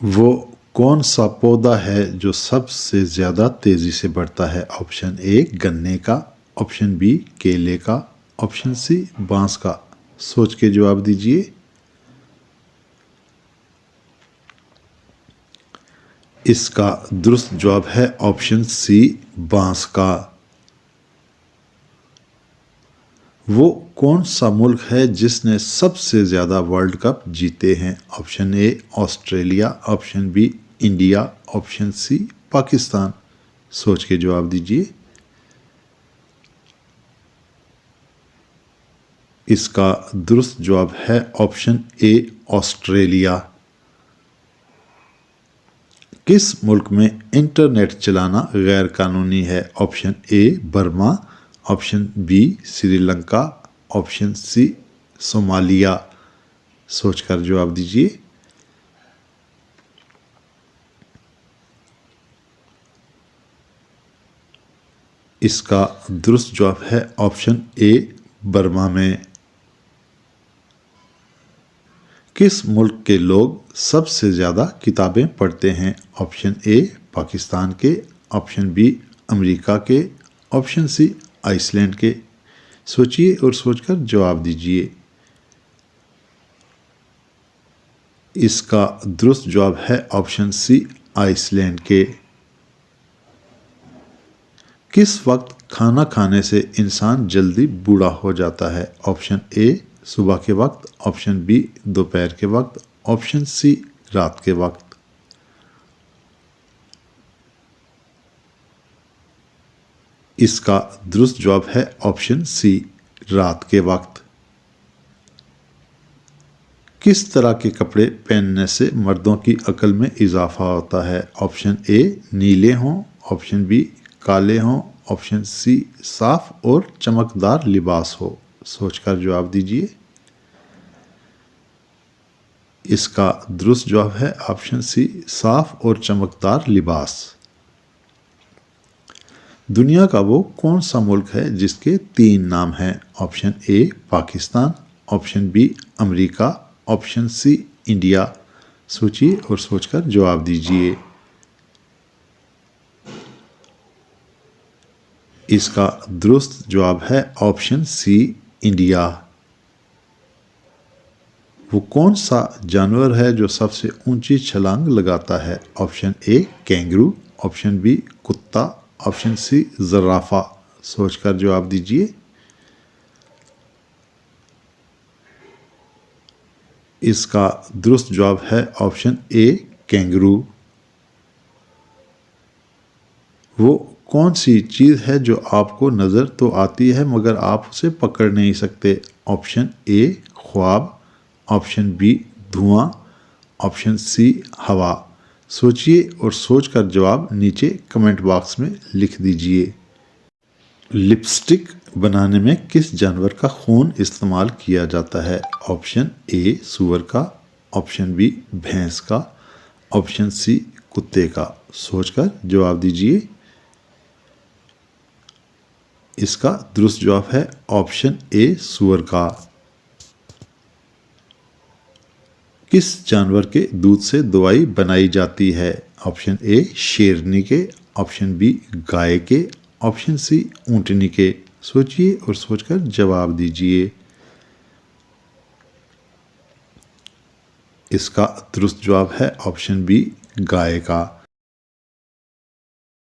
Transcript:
वो कौन सा पौधा है जो सबसे ज़्यादा तेज़ी से बढ़ता है? ऑप्शन ए गन्ने का, ऑप्शन बी केले का, ऑप्शन सी बांस का। सोच के जवाब दीजिए। इसका दुरुस्त जवाब है ऑप्शन सी बांस का। वो कौन सा मुल्क है जिसने सबसे ज़्यादा वर्ल्ड कप जीते हैं? Option A Australia, option B India, option C Pakistan. सोच के जवाब दीजिए। इसका दुरुस्त जवाब है ऑप्शन ए ऑस्ट्रेलिया। किस मुल्क में इंटरनेट चलाना गैर कानूनी है? Option A Burma, option B Sri Lanka, option C Somalia. सोचकर जवाब दीजिए। इसका दुरुस्त जवाब है ऑप्शन ए बर्मा में। किस मुल्क के लोग सबसे ज़्यादा किताबें पढ़ते हैं? ऑप्शन ए पाकिस्तान के, ऑप्शन बी अमेरिका के, ऑप्शन सी आइसलैंड के। सोचिए और सोचकर जवाब दीजिए। इसका दुरुस्त जवाब है ऑप्शन सी आइसलैंड के। किस वक्त खाना खाने से इंसान जल्दी बूढ़ा हो जाता है? ऑप्शन ए सुबह के वक्त, ऑप्शन बी दोपहर के वक्त, ऑप्शन सी रात के वक्त। इसका दुरुस्त जवाब है ऑप्शन सी रात के वक्त। किस तरह के कपड़े पहनने से मर्दों की अकल में इजाफा होता है? ऑप्शन ए नीले हों, ऑप्शन बी काले हों, ऑप्शन सी साफ और चमकदार लिबास हो। सोचकर जवाब दीजिए। इसका दुरुस्त जवाब है ऑप्शन सी साफ और चमकदार लिबास। दुनिया का वो कौन सा मुल्क है जिसके 3 नाम हैं? Option A Pakistan, option B America, option C India. सोचिए और सोचकर जवाब दीजिए। इसका दुरुस्त जवाब है ऑप्शन सी इंडिया। वो कौन सा जानवर है जो सबसे ऊंची छलांग लगाता है? Option A kangaroo, option B कुत्ता, ऑप्शन सी ज़राफ़ा। सोचकर जवाब दीजिए। इसका दुरुस्त जवाब है ऑप्शन ए कैंगरू। वो कौन सी चीज़ है जो आपको नज़र तो आती है मगर आप उसे पकड़ नहीं सकते? ऑप्शन ए ख्वाब, ऑप्शन बी धुआं, ऑप्शन सी हवा। सोचिए और सोचकर जवाब नीचे कमेंट बॉक्स में लिख दीजिए। लिपस्टिक बनाने में किस जानवर का खून इस्तेमाल किया जाता है? ऑप्शन ए सूअर का, ऑप्शन बी भैंस का, ऑप्शन सी कुत्ते का। सोचकर जवाब दीजिए। इसका दुरुस्त जवाब है ऑप्शन ए सूअर का। किस जानवर के दूध से दवाई बनाई जाती है? ऑप्शन ए शेरनी के, ऑप्शन बी गाय के, ऑप्शन सी ऊंटनी के। सोचिए और सोचकर जवाब दीजिए। इसका दुरुस्त जवाब है ऑप्शन बी गाय का।